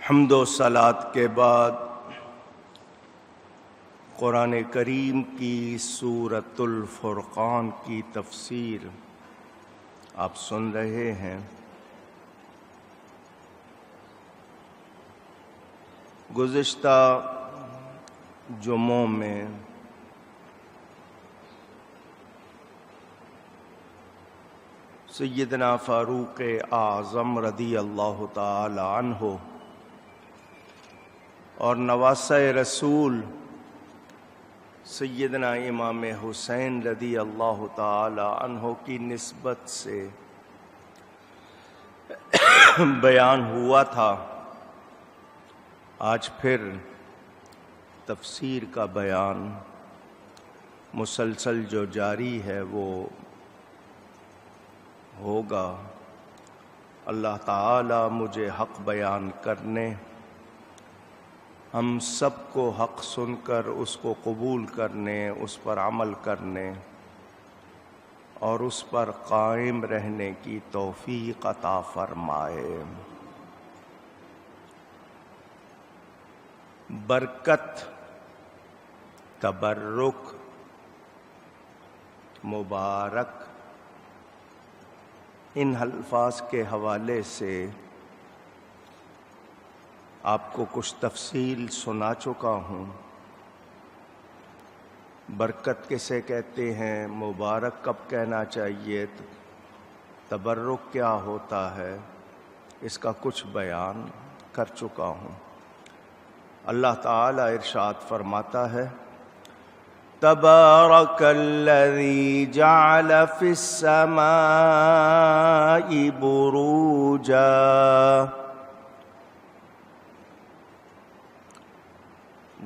حمد و صلات کے بعد قرآن کریم کی سورۃ الفرقان کی تفسیر آپ سن رہے ہیں۔ گزشتہ جمعوں میں سیدنا فاروق اعظم رضی اللہ تعالی عنہ اور نواسۂ رسول سیدنا امام حسین رضی اللہ تعالی عنہ کی نسبت سے بیان ہوا تھا۔ آج پھر تفسیر کا بیان مسلسل جو جاری ہے وہ ہوگا۔ اللہ تعالی مجھے حق بیان کرنے، ہم سب کو حق سن کر اس کو قبول کرنے، اس پر عمل کرنے اور اس پر قائم رہنے کی توفیق عطا فرمائے۔ برکت، تبرک، مبارک، ان الفاظ کے حوالے سے آپ کو کچھ تفصیل سنا چکا ہوں۔ برکت کسے کہتے ہیں، مبارک کب کہنا چاہیے، تبرک کیا ہوتا ہے، اس کا کچھ بیان کر چکا ہوں۔ اللہ تعالی ارشاد فرماتا ہے، تبارک الذی جعل فی السماء بروجا،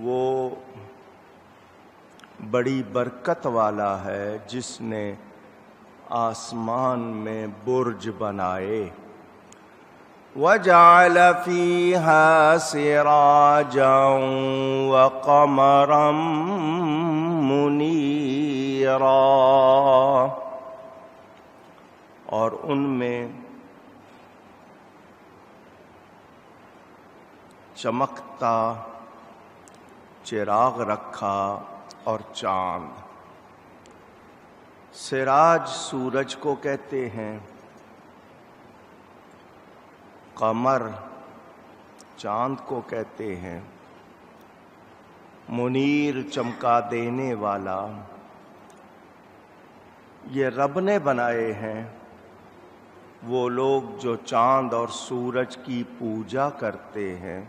وہ بڑی برکت والا ہے جس نے آسمان میں برج بنائے۔ وَجَعَلَ فِيهَا سِرَاجًا وَقَمَرًا مُنِيرًا، اور ان میں چمکتا چراغ رکھا اور چاند۔ سراج سورج کو کہتے ہیں، قمر چاند کو کہتے ہیں، منیر چمکا دینے والا، یہ رب نے بنائے ہیں۔ وہ لوگ جو چاند اور سورج کی پوجا کرتے ہیں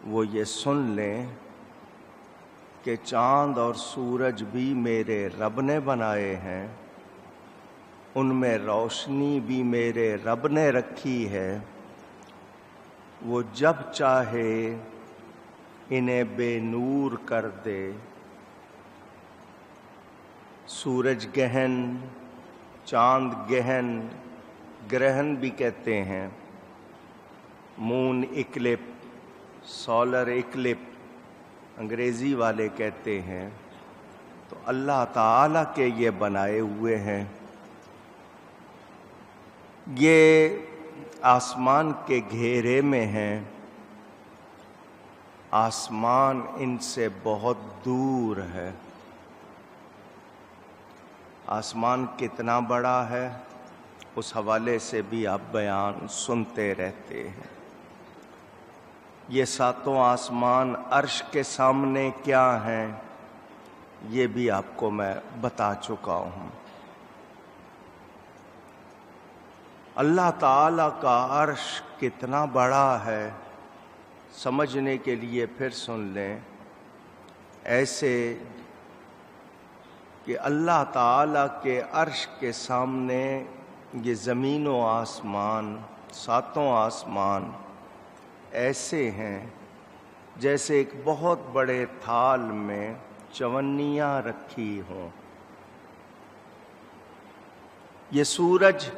وہ یہ سن لیں کہ چاند اور سورج بھی میرے رب نے بنائے ہیں، ان میں روشنی بھی میرے رب نے رکھی ہے، وہ جب چاہے انہیں بے نور کر دے۔ سورج گہن، چاند گہن، گرہن بھی کہتے ہیں، مون اکلپ، سولر اکلپ انگریزی والے کہتے ہیں، تو اللہ تعالیٰ کے یہ بنائے ہوئے ہیں۔ یہ آسمان کے گھیرے میں ہیں، آسمان ان سے بہت دور ہے۔ آسمان کتنا بڑا ہے اس حوالے سے بھی آپ بیان سنتے رہتے ہیں۔ یہ ساتوں آسمان عرش کے سامنے کیا ہیں یہ بھی آپ کو میں بتا چکا ہوں۔ اللہ تعالیٰ کا عرش کتنا بڑا ہے سمجھنے کے لیے پھر سن لیں، ایسے کہ اللہ تعالیٰ کے عرش کے سامنے یہ زمین و آسمان، ساتوں آسمان ایسے ہیں جیسے ایک بہت بڑے تھال میں چونیاں رکھی ہوں۔ یہ سورج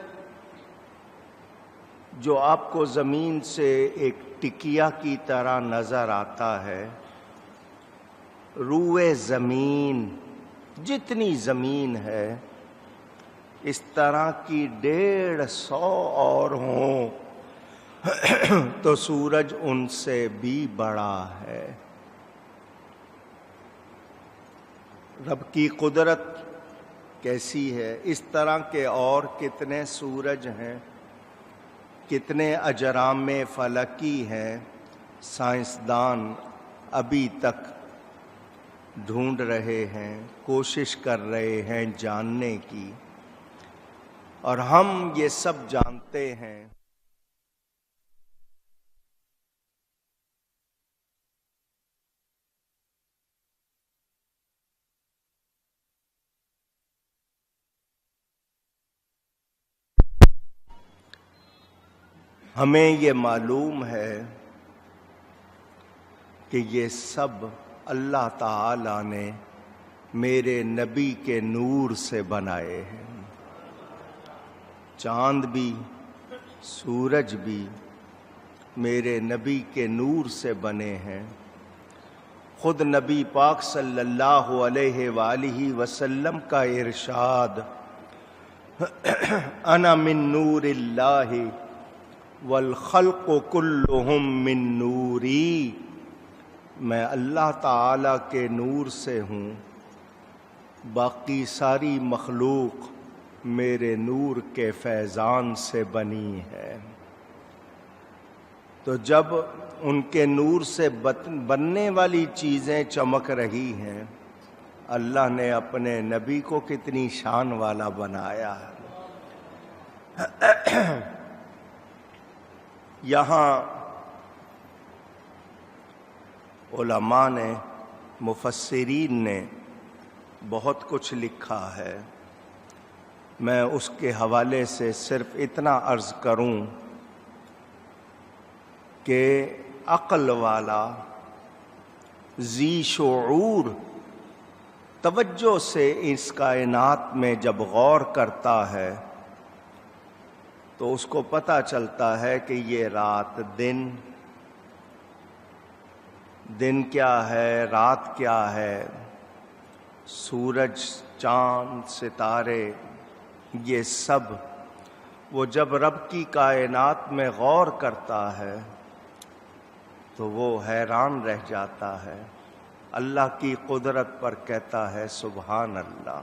جو آپ کو زمین سے ایک ٹکیا کی طرح نظر آتا ہے، روئے زمین جتنی زمین ہے اس طرح کی 150 اور ہوں تو سورج ان سے بھی بڑا ہے۔ رب کی قدرت کیسی ہے؟ اس طرح کے اور کتنے سورج ہیں، کتنے اجرام فلکی ہیں، سائنسدان ابھی تک ڈھونڈ رہے ہیں، کوشش کر رہے ہیں جاننے کی، اور ہم یہ سب جانتے ہیں۔ ہمیں یہ معلوم ہے کہ یہ سب اللہ تعالی نے میرے نبی کے نور سے بنائے ہیں۔ چاند بھی، سورج بھی میرے نبی کے نور سے بنے ہیں۔ خود نبی پاک صلی اللہ علیہ وآلہ وسلم کا ارشاد، انا من نور اللہ والخلق کلہم من نوری، میں اللہ تعالی کے نور سے ہوں، باقی ساری مخلوق میرے نور کے فیضان سے بنی ہے۔ تو جب ان کے نور سے بننے والی چیزیں چمک رہی ہیں، اللہ نے اپنے نبی کو کتنی شان والا بنایا ہے۔ یہاں علماء نے، مفسرین نے بہت کچھ لکھا ہے، میں اس کے حوالے سے صرف اتنا عرض کروں کہ عقل والا ذی شعور توجہ سے اس کائنات میں جب غور کرتا ہے تو اس کو پتہ چلتا ہے کہ یہ رات دن کیا ہے، رات کیا ہے، سورج، چاند، ستارے، یہ سب وہ جب رب کی کائنات میں غور کرتا ہے تو وہ حیران رہ جاتا ہے، اللہ کی قدرت پر کہتا ہے سبحان اللہ،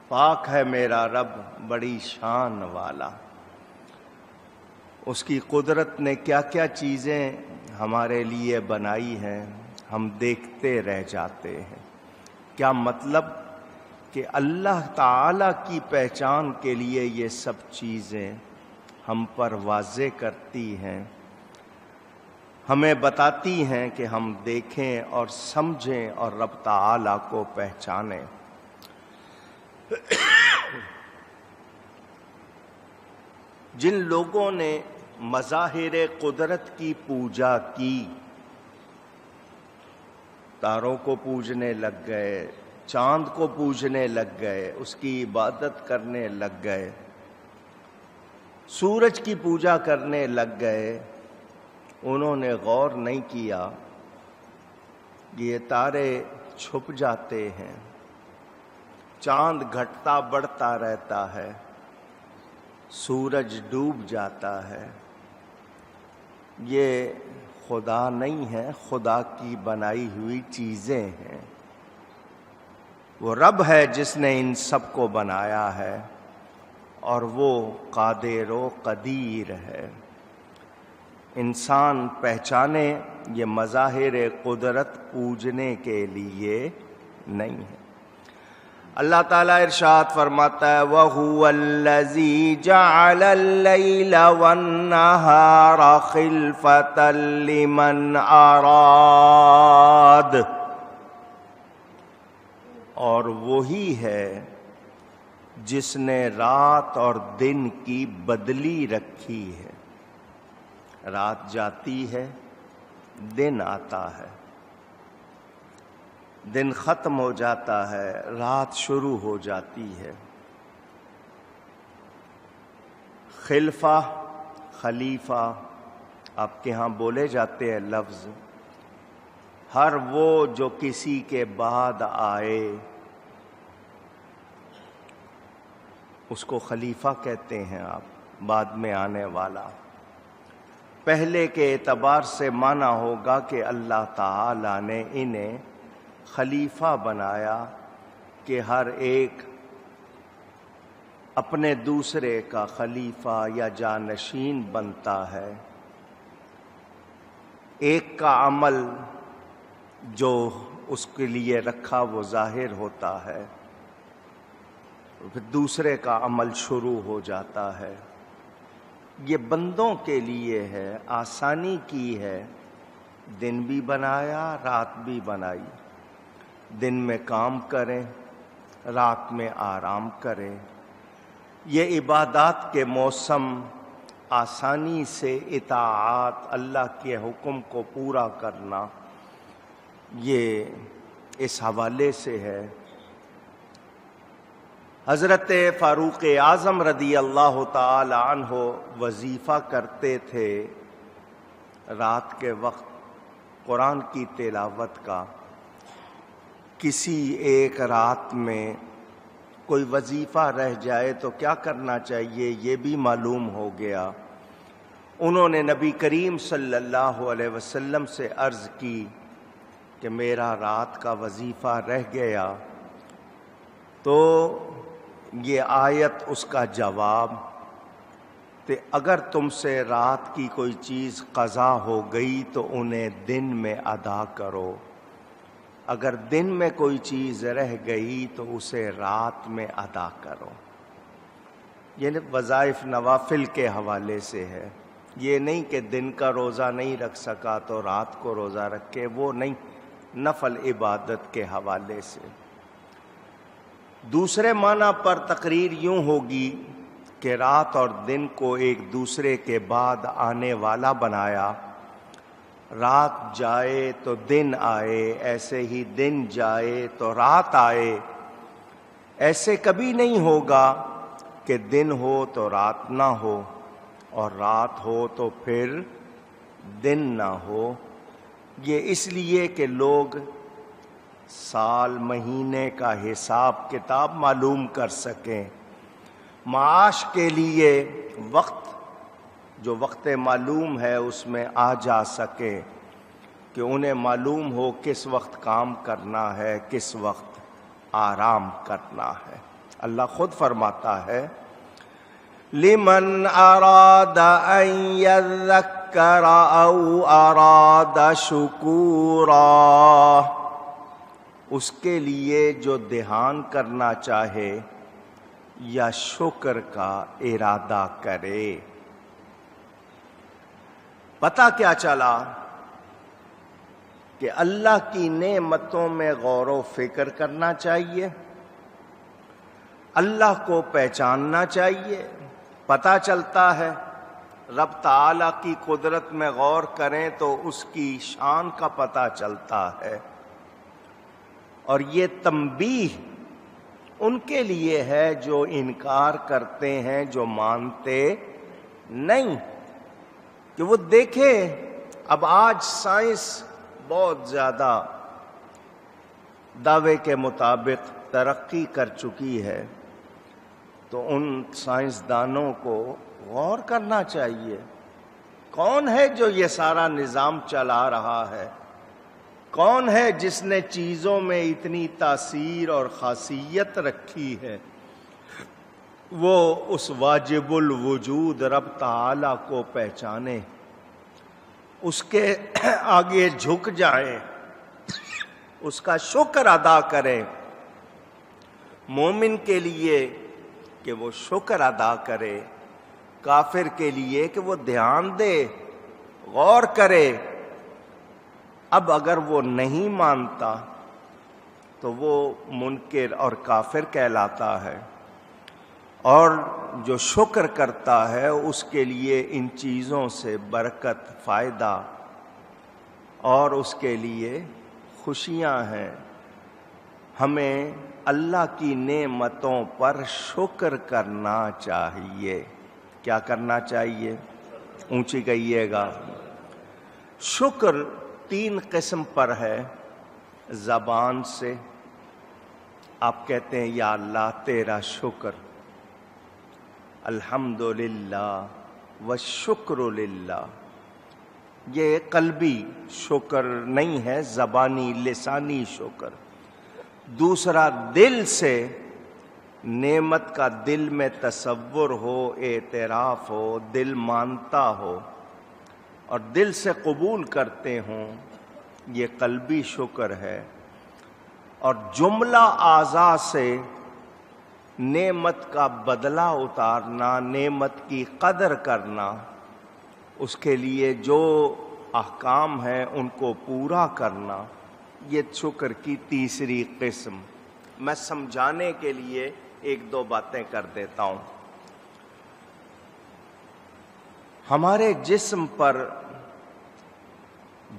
پاک ہے میرا رب، بڑی شان والا۔ اس کی قدرت نے کیا کیا چیزیں ہمارے لیے بنائی ہیں، ہم دیکھتے رہ جاتے ہیں۔ کیا مطلب کہ اللہ تعالی کی پہچان کے لیے یہ سب چیزیں ہم پر واضح کرتی ہیں، ہمیں بتاتی ہیں کہ ہم دیکھیں اور سمجھیں اور رب تعالی کو پہچانیں۔ جن لوگوں نے مظاہر قدرت کی پوجا کی، تاروں کو پوجنے لگ گئے، چاند کو پوجنے لگ گئے، اس کی عبادت کرنے لگ گئے، سورج کی پوجا کرنے لگ گئے، انہوں نے غور نہیں کیا کہ یہ تارے چھپ جاتے ہیں، چاند گھٹتا بڑھتا رہتا ہے، سورج ڈوب جاتا ہے، یہ خدا نہیں ہے، خدا کی بنائی ہوئی چیزیں ہیں۔ وہ رب ہے جس نے ان سب کو بنایا ہے، اور وہ قادر و قدیر ہے۔ انسان پہچانے یہ مظاہر قدرت پوجنے کے لیے نہیں ہے۔ اللہ تعالیٰ ارشاد فرماتا ہے وَهُوَ الَّذِي جَعَلَ اللَّيْلَ وَالنَّهَارَ خِلْفَةً لِمَنْ أَرَادَ، اور وہی ہے جس نے رات اور دن کی بدلی رکھی ہے، رات جاتی ہے، دن آتا ہے، دن ختم ہو جاتا ہے، رات شروع ہو جاتی ہے۔ خلفہ، خلیفہ آپ کے ہاں بولے جاتے ہیں لفظ، ہر وہ جو کسی کے بعد آئے اس کو خلیفہ کہتے ہیں آپ، بعد میں آنے والا۔ پہلے کے اعتبار سے مانا ہوگا کہ اللہ تعالیٰ نے انہیں خلیفہ بنایا کہ ہر ایک اپنے دوسرے کا خلیفہ یا جانشین بنتا ہے. ایک کا عمل جو اس کے لیے رکھا وہ ظاہر ہوتا ہے، پھر دوسرے کا عمل شروع ہو جاتا ہے. یہ بندوں کے لیے ہے، آسانی کی ہے. دن بھی بنایا، رات بھی بنائی. دن میں کام کریں، رات میں آرام کریں. یہ عبادات کے موسم آسانی سے اطاعت، اللہ کے حکم کو پورا کرنا، یہ اس حوالے سے ہے. حضرت فاروق اعظم رضی اللہ تعالی عنہ وظیفہ کرتے تھے رات کے وقت قرآن کی تلاوت کا. کسی ایک رات میں کوئی وظیفہ رہ جائے تو کیا کرنا چاہیے یہ بھی معلوم ہو گیا. انہوں نے نبی کریم صلی اللہ علیہ وسلم سے عرض کی کہ میرا رات کا وظیفہ رہ گیا. تو یہ آیت اس کا جواب کہ اگر تم سے رات کی کوئی چیز قضا ہو گئی تو انہیں دن میں ادا کرو، اگر دن میں کوئی چیز رہ گئی تو اسے رات میں ادا کرو. یہ وظائف نوافل کے حوالے سے ہے. یہ نہیں کہ دن کا روزہ نہیں رکھ سکا تو رات کو روزہ رکھے، وہ نہیں، نفل عبادت کے حوالے سے. دوسرے معنی پر تقریر یوں ہوگی کہ رات اور دن کو ایک دوسرے کے بعد آنے والا بنایا. رات جائے تو دن آئے، ایسے ہی دن جائے تو رات آئے. ایسے کبھی نہیں ہوگا کہ دن ہو تو رات نہ ہو اور رات ہو تو پھر دن نہ ہو. یہ اس لیے کہ لوگ سال مہینے کا حساب کتاب معلوم کر سکیں، معاش کے لیے وقت جو وقت معلوم ہے اس میں آ جا سکے، کہ انہیں معلوم ہو کس وقت کام کرنا ہے، کس وقت آرام کرنا ہے. اللہ خود فرماتا ہے لمن اراد ان یذکر او اراد شکورا، اس کے لیے جو دھیان کرنا چاہے یا شکر کا ارادہ کرے. پتہ کیا چلا کہ اللہ کی نعمتوں میں غور و فکر کرنا چاہیے، اللہ کو پہچاننا چاہیے. پتہ چلتا ہے رب تعالیٰ کی قدرت میں غور کریں تو اس کی شان کا پتہ چلتا ہے. اور یہ تنبیہ ان کے لیے ہے جو انکار کرتے ہیں، جو مانتے نہیں، کہ وہ دیکھیں. اب آج سائنس بہت زیادہ دعوے کے مطابق ترقی کر چکی ہے، تو ان سائنسدانوں کو غور کرنا چاہیے کون ہے جو یہ سارا نظام چلا رہا ہے، کون ہے جس نے چیزوں میں اتنی تاثیر اور خاصیت رکھی ہے. وہ اس واجب الوجود رب تعالیٰ کو پہچانے، اس کے آگے جھک جائیں، اس کا شکر ادا کریں. مومن کے لیے کہ وہ شکر ادا کرے، کافر کے لیے کہ وہ دھیان دے، غور کرے. اب اگر وہ نہیں مانتا تو وہ منکر اور کافر کہلاتا ہے، اور جو شکر کرتا ہے اس کے لیے ان چیزوں سے برکت، فائدہ اور اس کے لیے خوشیاں ہیں. ہمیں اللہ کی نعمتوں پر شکر کرنا چاہیے. کیا کرنا چاہیے؟ اونچی کہیے گا. شکر 3 قسم پر ہے. زبان سے آپ کہتے ہیں یا اللہ تیرا شکر، الحمدللہ والشکر للہ. یہ قلبی شکر نہیں ہے، زبانی لسانی شکر۔ دوسرا، دل سے نعمت کا دل میں تصور ہو، اعتراف ہو، دل مانتا ہو اور دل سے قبول کرتے ہوں، یہ قلبی شکر ہے۔ اور جملہ اعضاء سے نعمت کا بدلہ اتارنا، نعمت کی قدر کرنا، اس کے لیے جو احکام ہیں ان کو پورا کرنا، یہ شکر کی تیسری قسم۔ میں سمجھانے کے لیے ایک دو باتیں کر دیتا ہوں۔ ہمارے جسم پر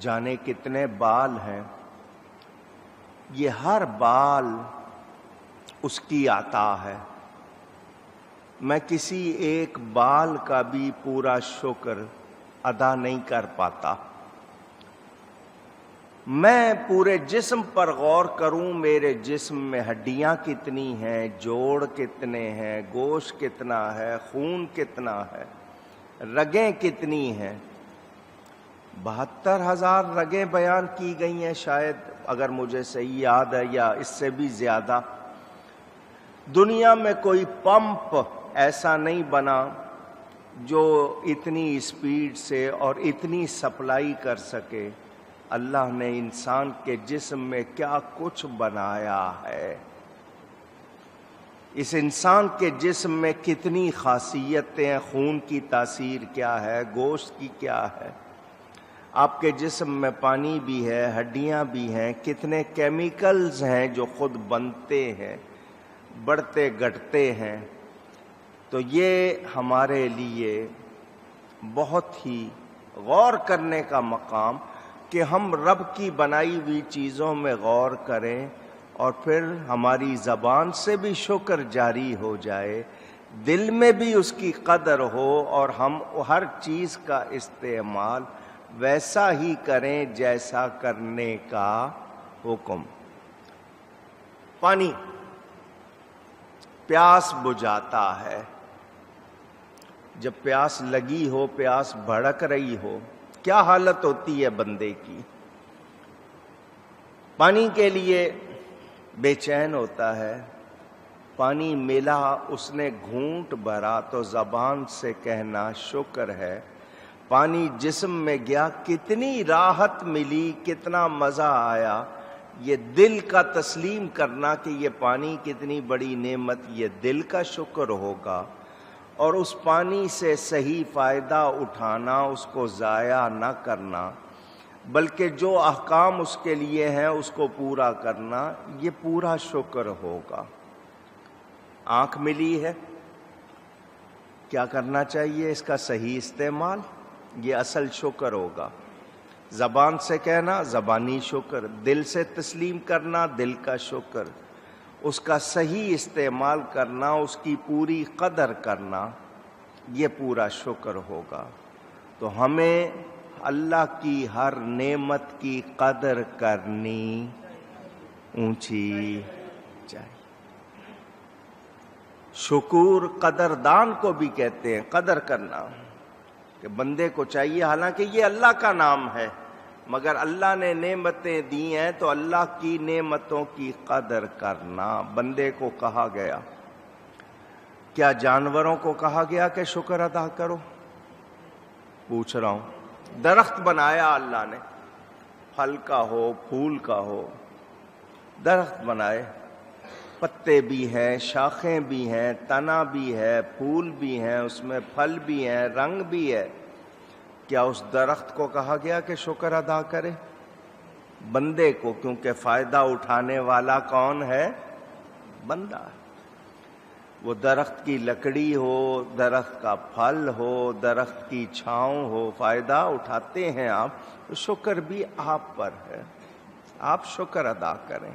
جانے کتنے بال ہیں، یہ ہر بال اس کی عطا ہے۔ میں کسی ایک بال کا بھی پورا شکر ادا نہیں کر پاتا۔ میں پورے جسم پر غور کروں، میرے جسم میں ہڈیاں کتنی ہیں، جوڑ کتنے ہیں، گوشت کتنا ہے، خون کتنا ہے، رگیں کتنی ہیں، 72,000 رگیں بیان کی گئی ہیں شاید، اگر مجھے صحیح یاد ہے، یا اس سے بھی زیادہ۔ دنیا میں کوئی پمپ ایسا نہیں بنا جو اتنی اسپیڈ سے اور اتنی سپلائی کر سکے۔ اللہ نے انسان کے جسم میں کیا کچھ بنایا ہے، اس انسان کے جسم میں کتنی خاصیتیں، خون کی تاثیر کیا ہے، گوشت کی کیا ہے، آپ کے جسم میں پانی بھی ہے، ہڈیاں بھی ہیں، کتنے کیمیکلز ہیں جو خود بنتے ہیں، بڑھتے گھٹتے ہیں۔ تو یہ ہمارے لیے بہت ہی غور کرنے کا مقام کہ ہم رب کی بنائی ہوئی چیزوں میں غور کریں اور پھر ہماری زبان سے بھی شکر جاری ہو جائے، دل میں بھی اس کی قدر ہو اور ہم ہر چیز کا استعمال ویسا ہی کریں جیسا کرنے کا حکم۔ پانی پیاس بجھاتا ہے۔ جب پیاس لگی ہو، پیاس بھڑک رہی ہو، کیا حالت ہوتی ہے بندے کی؟ پانی کے لیے بے چین ہوتا ہے۔ پانی ملا، اس نے گھونٹ بھرا تو زبان سے کہنا شکر ہے۔ پانی جسم میں گیا، کتنی راحت ملی، کتنا مزہ آیا۔ یہ دل کا تسلیم کرنا کہ یہ پانی کتنی بڑی نعمت، یہ دل کا شکر ہوگا۔ اور اس پانی سے صحیح فائدہ اٹھانا، اس کو ضائع نہ کرنا، بلکہ جو احکام اس کے لیے ہیں اس کو پورا کرنا، یہ پورا شکر ہوگا۔ آنکھ ملی ہے، کیا کرنا چاہیے؟ اس کا صحیح استعمال، یہ اصل شکر ہوگا۔ زبان سے کہنا، زبانی شکر، دل سے تسلیم کرنا، دل کا شکر، اس کا صحیح استعمال کرنا، اس کی پوری قدر کرنا، یہ پورا شکر ہوگا۔ تو ہمیں اللہ کی ہر نعمت کی قدر کرنی اونچی چاہیے۔ شکور قدردان کو بھی کہتے ہیں، قدر کرنا، کہ بندے کو چاہیے، حالانکہ یہ اللہ کا نام ہے، مگر اللہ نے نعمتیں دی ہیں تو اللہ کی نعمتوں کی قدر کرنا بندے کو کہا گیا۔ کیا جانوروں کو کہا گیا کہ شکر ادا کرو؟ پوچھ رہا ہوں۔ درخت بنایا اللہ نے، پھل کا ہو، پھول کا ہو، درخت بنائے، پتے بھی ہیں، شاخیں بھی ہیں، تنا بھی ہے، پھول بھی ہیں، اس میں پھل بھی ہیں، رنگ بھی ہے۔ کیا اس درخت کو کہا گیا کہ شکر ادا کرے؟ بندے کو، کیونکہ فائدہ اٹھانے والا کون ہے؟ بندہ۔ وہ درخت کی لکڑی ہو، درخت کا پھل ہو، درخت کی چھاؤں ہو، فائدہ اٹھاتے ہیں آپ، تو شکر بھی آپ پر ہے۔ آپ شکر ادا کریں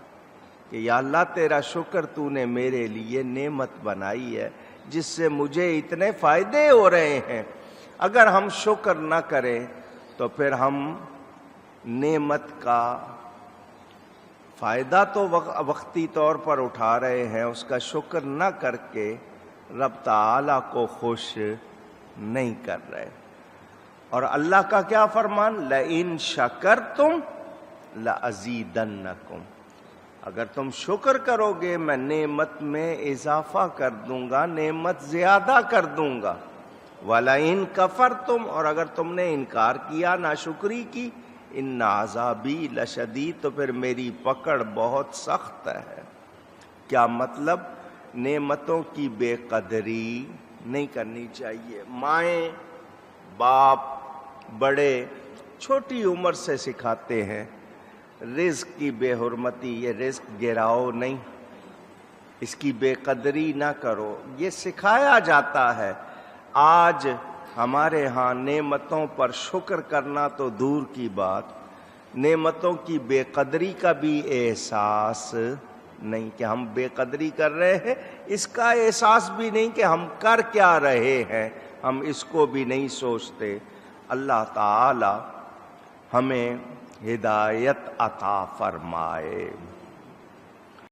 کہ یا اللہ تیرا شکر تو نے میرے لیے نعمت بنائی ہے جس سے مجھے اتنے فائدے ہو رہے ہیں۔ اگر ہم شکر نہ کریں تو پھر ہم نعمت کا فائدہ تو وقتی طور پر اٹھا رہے ہیں، اس کا شکر نہ کر کے رب تعالیٰ کو خوش نہیں کر رہے۔ اور اللہ کا کیا فرمان؟ لَإِن شَكَرْتُمْ لَأَزِيدَنَّكُمْ، اگر تم شکر کرو گے میں نعمت میں اضافہ کر دوں گا، نعمت زیادہ کر دوں گا۔ وَلَئِن كَفَرْتُمْ، اور اگر تم نے انکار کیا، ناشکری کی، إِنَّ عَذَابِي لَشَدِيدٌ، تو پھر میری پکڑ بہت سخت ہے۔ کیا مطلب؟ نعمتوں کی بے قدری نہیں کرنی چاہیے۔ مائیں باپ بڑے چھوٹی عمر سے سکھاتے ہیں رزق کی بے حرمتی، یہ رزق گراؤ نہیں، اس کی بے قدری نہ کرو، یہ سکھایا جاتا ہے۔ آج ہمارے ہاں نعمتوں پر شکر کرنا تو دور کی بات، نعمتوں کی بے قدری کا بھی احساس نہیں کہ ہم بے قدری کر رہے ہیں، اس کا احساس بھی نہیں کہ ہم کر کیا رہے ہیں، ہم اس کو بھی نہیں سوچتے۔ اللہ تعالی ہمیں ہدایت عطا فرمائے۔